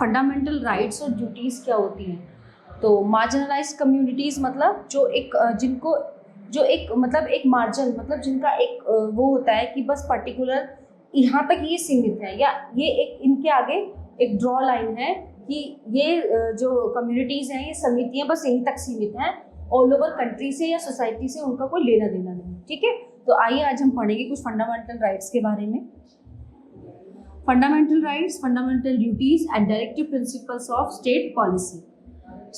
Fundamental rights और duties क्या होती हैं। तो मार्जिनलाइज्ड कम्युनिटीज़ मतलब जो एक जिनको जो एक मतलब एक मार्जिन मतलब जिनका एक वो होता है कि बस पर्टिकुलर यहाँ तक ये सीमित है, या ये एक इनके आगे एक ड्रॉ लाइन है कि ये जो कम्युनिटीज़ हैं, ये समितियाँ बस यहीं तक सीमित हैं, ऑल ओवर कंट्री से या सोसाइटी से उनका कोई लेना देना नहीं। ठीक है, तो आइए आज हम पढ़ेंगे कुछ फंडामेंटल राइट्स के बारे में। Fundamental rights, fundamental duties and directive principles of state policy.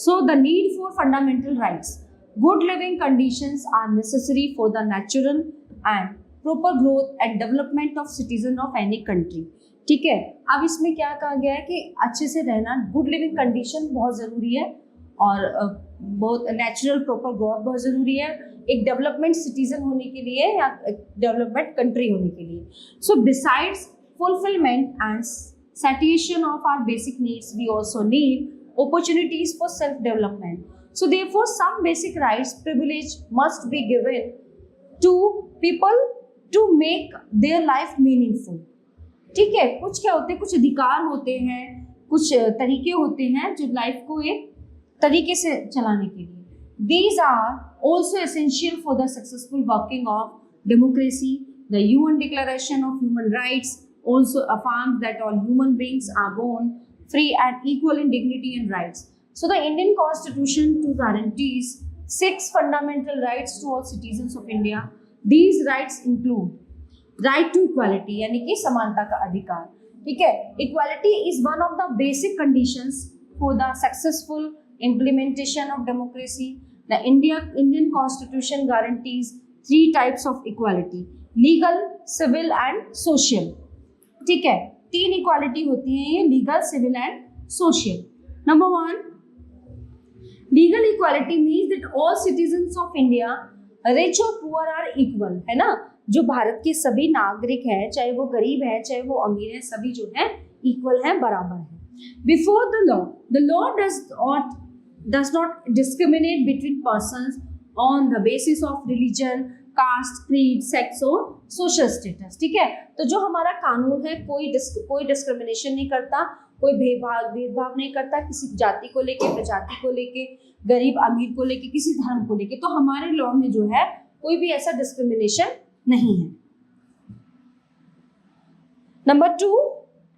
So the need for fundamental rights, good living conditions are necessary for the natural and proper growth and development of citizen of any country. ठीक है, अब इसमें क्या कहा गया है कि अच्छे से रहना, गुड लिविंग कंडीशन बहुत ज़रूरी है और बहुत नेचुरल प्रॉपर ग्रोथ बहुत ज़रूरी है एक डेवलपमेंट सिटीजन होने के लिए या डेवलपमेंट कंट्री होने के लिए। So besides fulfilment and satisfaction of our basic needs, we also need opportunities for self-development. So therefore some basic rights privilege must be given to people to make their life meaningful. ठीक है, कुछ क्या होते हैं, कुछ अधिकार होते हैं, कुछ तरीके होते हैं जो लाइफ को एक तरीके से चलाने के लिए। These are also essential for the successful working of democracy. The UN Declaration of Human Rights also affirms that all human beings are born free and equal in dignity and rights. So the Indian Constitution too guarantees 6 fundamental rights to all citizens of India. These rights include right to equality, यानी कि समानता का अधिकार। ठीक है, equality is one of the basic conditions for the successful implementation of democracy. The Indian Constitution guarantees 3 types of equality: legal, civil and social. ठीक है, 3 equality होती है ये, legal, civil and social. Number 1, legal equality means that all citizens of India, rich और poor are equal, है ना। जो भारत के सभी नागरिक हैं, चाहे वो गरीब है चाहे वो अमीर है, सभी जो है इक्वल है, बराबर है। Before the law does not discriminate between persons on the basis of religion, caste, creed, sex और सोशल स्टेटस। ठीक है, तो जो हमारा कानून है कोई डिस्क्रिमिनेशन नहीं करता, कोई भेदभाव नहीं करता किसी जाति को लेके, प्रजाति को लेके, गरीब अमीर को लेके, किसी धर्म को लेके। तो हमारे लॉ में जो है कोई भी ऐसा डिस्क्रिमिनेशन नहीं है। Number 2,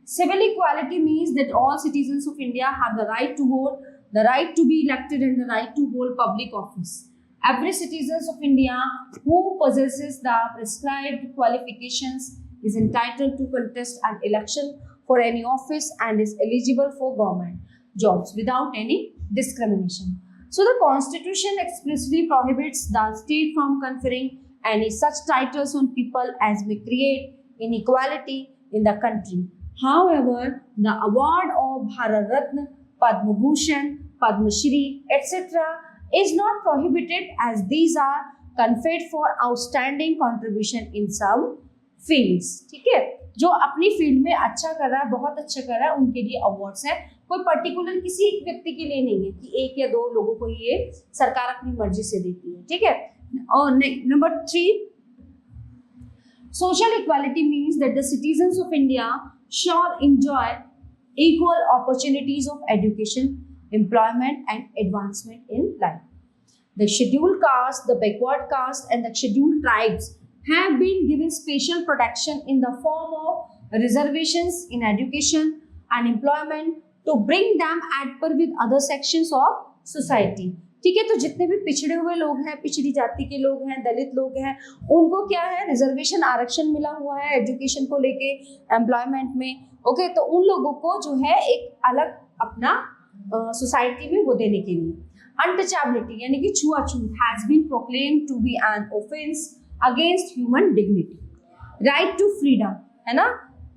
civil equality means that all citizens of India have the right to vote, the right to be elected and the right to hold public office. Every citizen of India who possesses the prescribed qualifications is entitled to contest an election for any office and is eligible for government jobs without any discrimination. So the Constitution expressly prohibits the state from conferring any such titles on people as may create inequality in the country. However, the award of Bharat Ratna, Padma Bhushan, Padma Shri, etc. is not prohibited as these are conferred for outstanding contribution in some fields. ठीक है, जो अपनी field में अच्छा कर रहा है, बहुत अच्छा कर रहा है, उनके लिए अवार्ड्स है। कोई पर्टिकुलर किसी एक व्यक्ति के लिए नहीं है कि 1 या 2 लोगों को ये सरकार अपनी मर्जी से देती है। ठीक है, और number 3, social equality means that the citizens of India shall enjoy equal opportunities of education, employment and advancement in life. The scheduled caste, the backward caste and the scheduled tribes have been given special protection in the form of reservations in education and employment to bring them at par with other sections of society. ठीक है, तो जितने भी पिछड़े हुए लोग हैं, पिछड़ी जाति के लोग हैं, दलित लोग हैं, उनको क्या है, रिजर्वेशन, आरक्षण मिला हुआ है एजुकेशन को लेके, एम्प्लॉयमेंट में। ओके, तो उन लोगों को जो है एक अलग अपना सोसाइटी में वो देने के लिए। अनटचेबिलिटी यानी कि छुआछूत has been proclaimed to be an offence against human dignity. Right to freedom, है ना,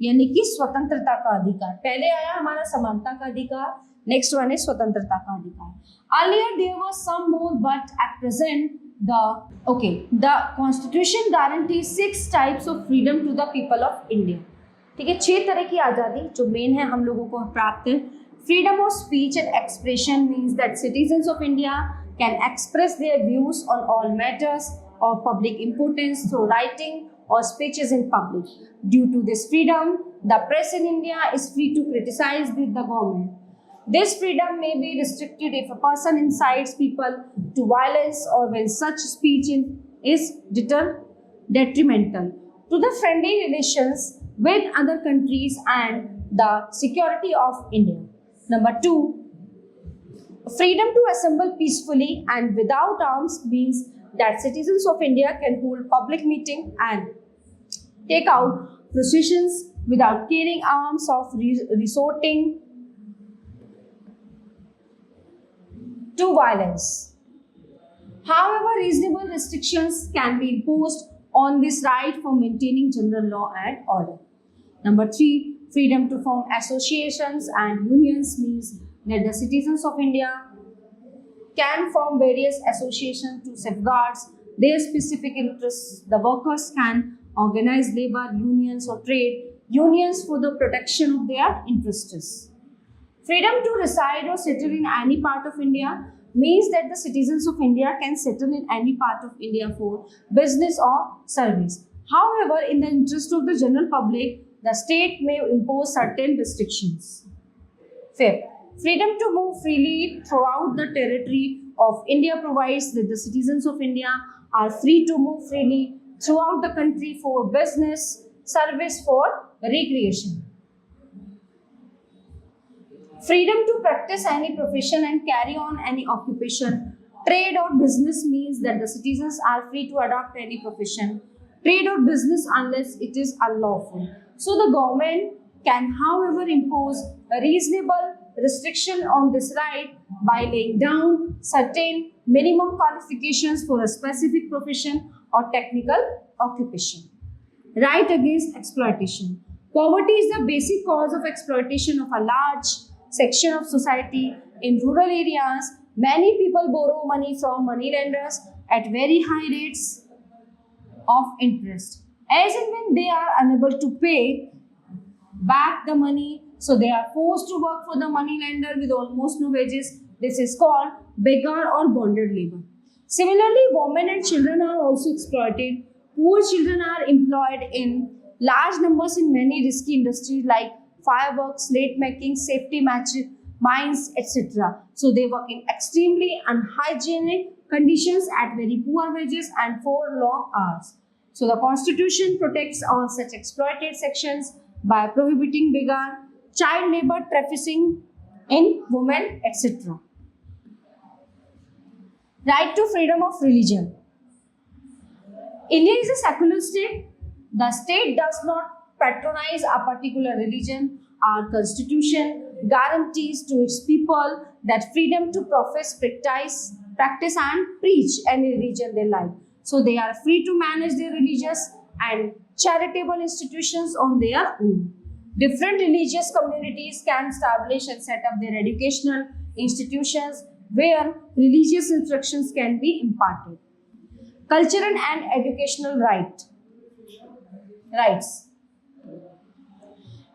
यानी कि स्वतंत्रता का अधिकार। पहले आया हमारा समानता का अधिकार, नेक्स्ट वन है स्वतंत्रता का अधिकार। Earlier there was some more but at present the Constitution guarantees 6 types of freedom to the people of India. ठीक है, 6 तरह की आज़ादी जो मेन है हम लोगों को प्राप्त है। Freedom of speech and expression means that citizens of India can express their views on all matters of public importance through writing or speeches in public. Due to this freedom, the press in India is free to criticize the government. This freedom may be restricted if a person incites people to violence or when such speech is detrimental to the friendly relations with other countries and the security of India. Number 2, freedom to assemble peacefully and without arms means that citizens of India can hold public meeting and take out processions without carrying arms or resorting to violence. However, reasonable restrictions can be imposed on this right for maintaining general law and order. Number 3, freedom to form associations and unions means that the citizens of India can form various associations to safeguard their specific interests. The workers can organize labor unions or trade unions for the protection of their interests. Freedom to reside or settle in any part of India means that the citizens of India can settle in any part of India for business or service. However, in the interest of the general public, the state may impose certain restrictions. Fifth, freedom to move freely throughout the territory of India provides that the citizens of India are free to move freely throughout the country for business, service, for recreation. Freedom to practice any profession and carry on any occupation, trade or business means that the citizens are free to adopt any profession, trade or business unless it is unlawful. So the government can, however, impose a reasonable restriction on this right by laying down certain minimum qualifications for a specific profession or technical occupation. Right against exploitation. Poverty is the basic cause of exploitation of a large section of society. In rural areas, many people borrow money from moneylenders at very high rates of interest. As and when they are unable to pay back the money, so they are forced to work for the moneylender with almost no wages. This is called beggar or bonded labor. Similarly, women and children are also exploited. Poor children are employed in large numbers in many risky industries like fireworks, slate making, safety matches, mines, etc. So they work in extremely unhygienic conditions at very poor wages and for long hours. So the Constitution protects all such exploited sections by prohibiting beggar, child labor, trafficking in women, etc. Right to freedom of religion. India is a secular state. The state does not patronize a particular religion. Our constitution guarantees to its people that freedom to profess, practice and preach any religion they like. So they are free to manage their religious and charitable institutions on their own. Different religious communities can establish and set up their educational institutions where religious instructions can be imparted. Cultural and educational rights.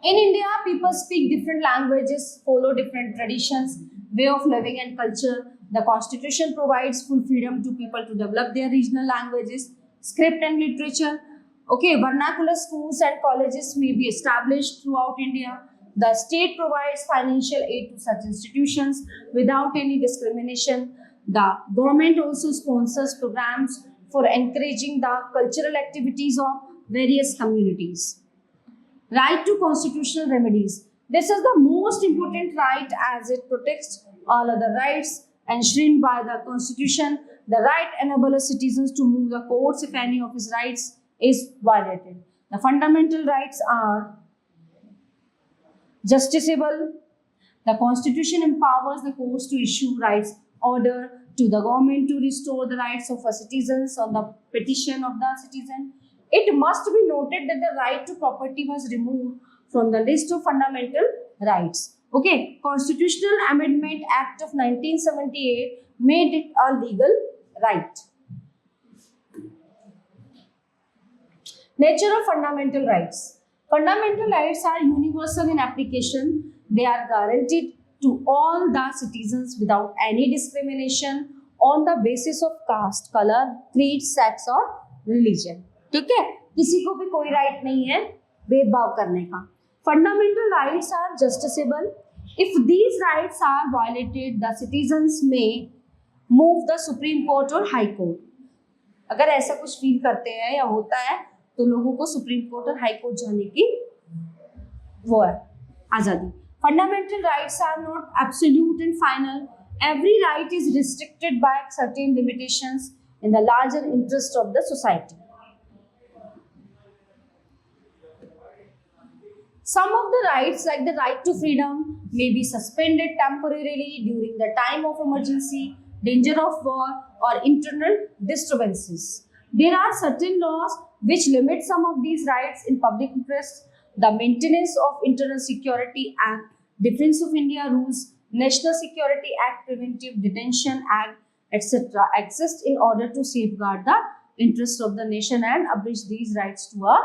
In India, people speak different languages, follow different traditions, way of living and culture. The Constitution provides full freedom to people to develop their regional languages, script and literature. Vernacular schools and colleges may be established throughout India. The state provides financial aid to such institutions without any discrimination. The government also sponsors programs for encouraging the cultural activities of various communities. Right to constitutional remedies. This is the most important right as it protects all other rights enshrined by the Constitution. The right enables citizens to move the courts if any of his rights is violated. The fundamental rights are justiciable. The Constitution empowers the courts to issue rights order to the government to restore the rights of citizens on the petition of the citizen. It must be noted that the right to property was removed from the list of fundamental rights. Constitutional Amendment Act of 1978 made it a legal right. Nature of fundamental rights. Fundamental rights are universal in application. They are guaranteed to all the citizens without any discrimination on the basis of caste, color, creed, sex or religion. ठीक है, किसी को भी कोई right नहीं है भेदभाव करने का. Fundamental rights are justiciable If these rights are violated, the citizens may move the Supreme Court or High Court. अगर ऐसा कुछ फील करते हैं या होता है तो लोगों को सुप्रीम कोर्ट और हाई कोर्ट जाने की वो है आजादी. Fundamental rights are not absolute and final. Every right is restricted by certain limitations in the larger interest of the society. Some of the rights, like the right to freedom, may be suspended temporarily during the time of emergency, danger of war, or internal disturbances. There are certain laws which limit some of these rights in public interest. The Maintenance of Internal Security Act, Defense of India Rules, National Security Act, Preventive Detention Act, etc. exist in order to safeguard the interests of the nation and abridge these rights to a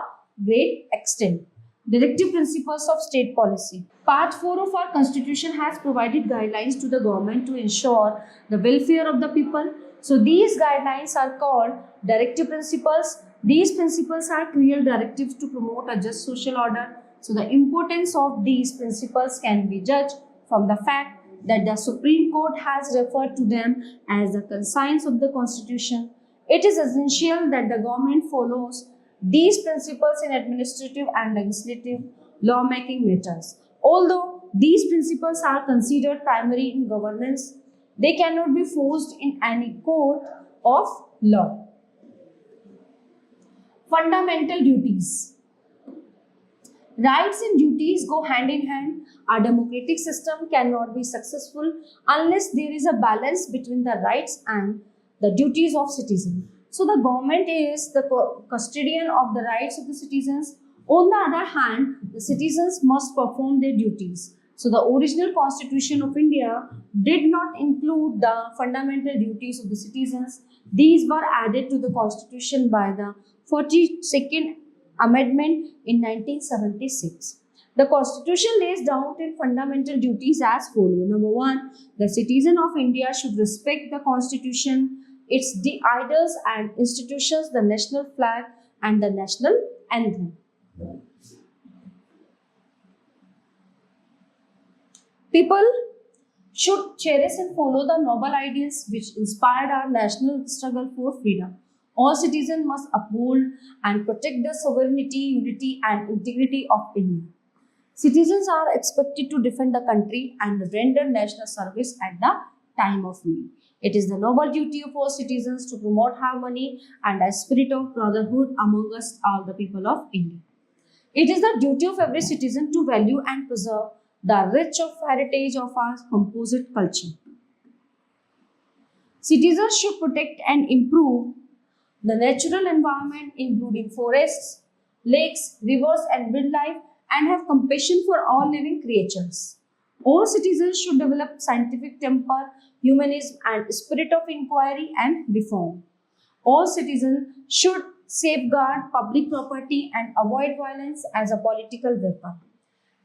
great extent. Directive Principles of State Policy. Part 4 of our Constitution has provided guidelines to the government to ensure the welfare of the people. So these guidelines are called Directive Principles. These principles are clear directives to promote a just social order. So the importance of these principles can be judged from the fact that the Supreme Court has referred to them as the conscience of the Constitution. It is essential that the government follows these principles in administrative and legislative lawmaking matters. Although these principles are considered primary in governance, they cannot be forced in any court of law. Fundamental duties. Rights and duties go hand in hand. Our democratic system cannot be successful unless there is a balance between the rights and the duties of citizens. So the government is the custodian of the rights of the citizens. On the other hand, the citizens must perform their duties. So the original Constitution of India did not include the fundamental duties of the citizens. These were added to the Constitution by the 42nd Amendment in 1976. The Constitution lays down 10 fundamental duties as follows. Number 1, the citizen of India should respect the Constitution, its ideals and institutions, the national flag and the national anthem. People should cherish and follow the noble ideals which inspired our national struggle for freedom. All citizens must uphold and protect the sovereignty, unity and integrity of India. Citizens are expected to defend the country and render national service at the time of need. It is the noble duty of all citizens to promote harmony and a spirit of brotherhood among us, all the people of India. It is the duty of every citizen to value and preserve the rich heritage of our composite culture. Citizens should protect and improve the natural environment, including forests, lakes, rivers, and wildlife, and have compassion for all living creatures. All citizens should develop scientific temper, humanism, and spirit of inquiry and reform. All citizens should safeguard public property and avoid violence as a political weapon.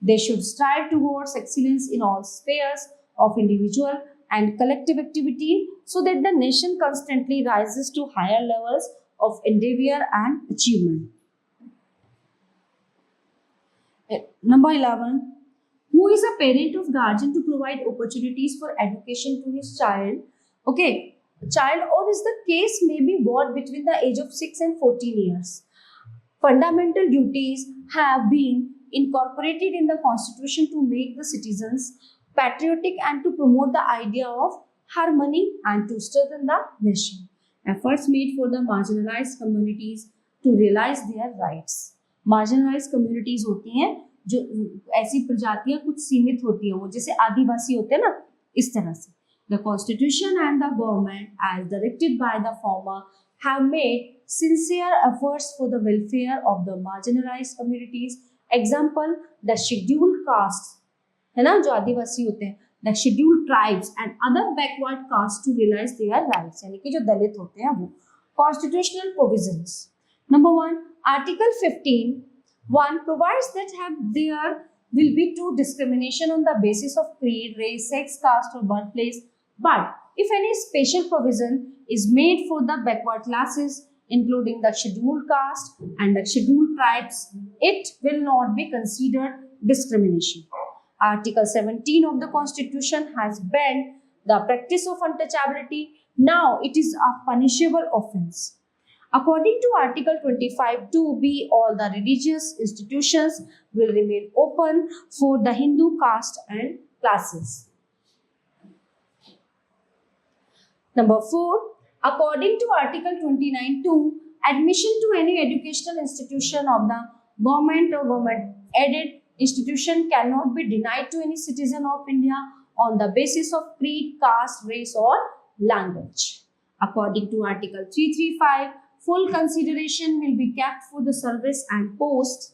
They should strive towards excellence in all spheres of individual and collective activity so that the nation constantly rises to higher levels of endeavor and achievement. Number 11. Who is a parent or guardian to provide opportunities for education to his child? Okay, child, or is the case may be born between the age of 6 and 14 years. Fundamental duties have been incorporated in the Constitution to make the citizens patriotic and to promote the idea of harmony and to strengthen the nation. Efforts made for the marginalized communities to realize their rights. Marginalized communities होती हैं जो ऐसी प्रजातियां कुछ सीमित होती हैं, वो जैसे आदिवासी होते हैं ना, इस तरह से. The Constitution and the government, as directed by the former, have made sincere efforts for the welfare of the marginalized communities. Example, the scheduled castes, है ना, जो आदिवासी होते हैं, the scheduled tribes and other backward castes to realize their rights, यानी कि जो दलित होते हैं वो. Constitutional provisions. Number 1, Article 15(1) provides that there will be no discrimination on the basis of creed, race, sex, caste or birthplace. But if any special provision is made for the backward classes, including the scheduled caste and the scheduled tribes, it will not be considered discrimination. Article 17 of the Constitution has banned the practice of untouchability. Now it is a punishable offence. According to Article 25(2)(b), all the religious institutions will remain open for the Hindu caste and classes. Number 4. According to Article 29(2), admission to any educational institution of the government or government-aided institution cannot be denied to any citizen of India on the basis of creed, caste, race or language. According to Article 335, full consideration will be kept for the service and posts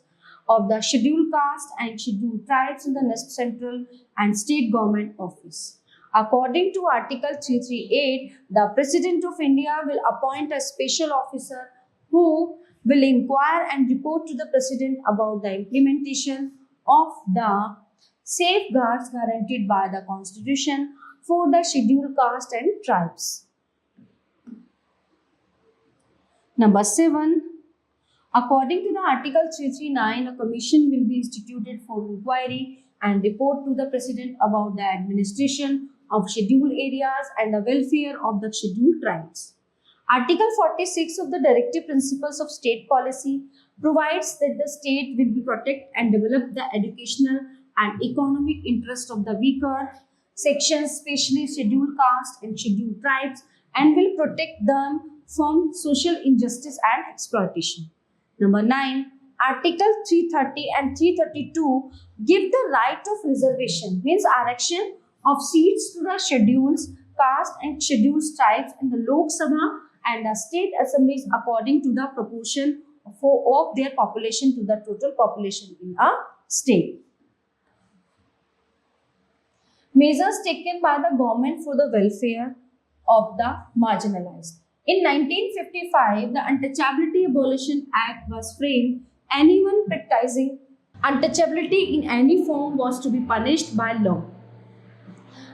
of the scheduled caste and scheduled tribes in the central and state government office. According to Article 338, the President of India will appoint a special officer who will inquire and report to the President about the implementation of the safeguards guaranteed by the Constitution for the scheduled caste and tribes. Number 7. According to the Article 339, a commission will be instituted for inquiry and report to the President about the administration of scheduled areas and the welfare of the scheduled tribes. Article 46 of the Directive Principles of State Policy provides that the state will protect and develop the educational and economic interest of the weaker sections, especially scheduled caste and scheduled tribes, and will protect them from social injustice and exploitation. Number 9. Article 330 and 332 give the right of reservation, means araction of seats to the scheduled caste and scheduled tribes in the Lok Sabha and the state assemblies according to the proportion of their population to the total population in a state. Measures taken by the government for the welfare of the marginalized. In 1955, the Untouchability Abolition Act was framed. Anyone practicing untouchability in any form was to be punished by law.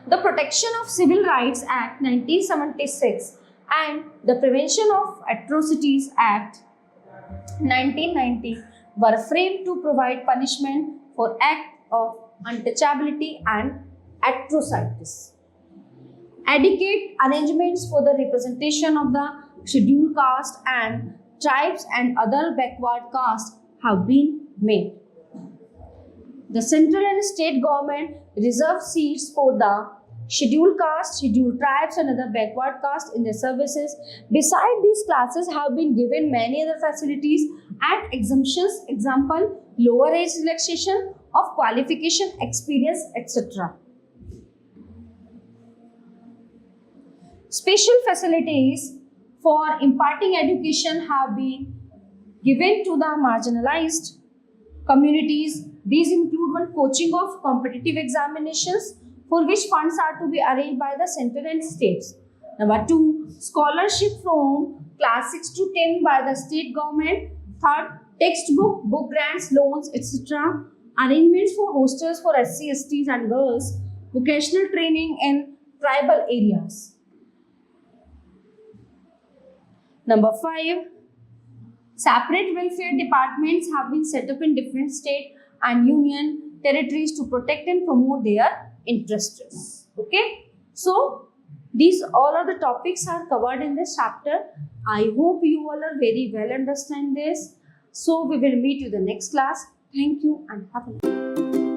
The Protection of Civil Rights Act 1976 and the Prevention of Atrocities Act 1990 were framed to provide punishment for acts of untouchability and atrocities. Adequate arrangements for the representation of the scheduled caste and tribes and other backward castes have been made. The central and state government reserve seats for the scheduled caste, scheduled tribes and other backward castes in their services. Besides these classes have been given many other facilities and exemptions, example, lower age relaxation of qualification, experience, etc. Special facilities for imparting education have been given to the marginalized communities. These include one, coaching of competitive examinations for which funds are to be arranged by the center and states. Number 2, scholarship from class 6 to 10 by the state government. Third, textbook, book grants, loans, etc. Arrangements for hostels for SC, STs and girls. Vocational training in tribal areas. Number 5, separate welfare departments have been set up in different state and union territories to protect and promote their interests. Okay, so these all of the topics are covered in this chapter. I hope you all are very well understand this. So we will meet you the next class. Thank you and have a nice day.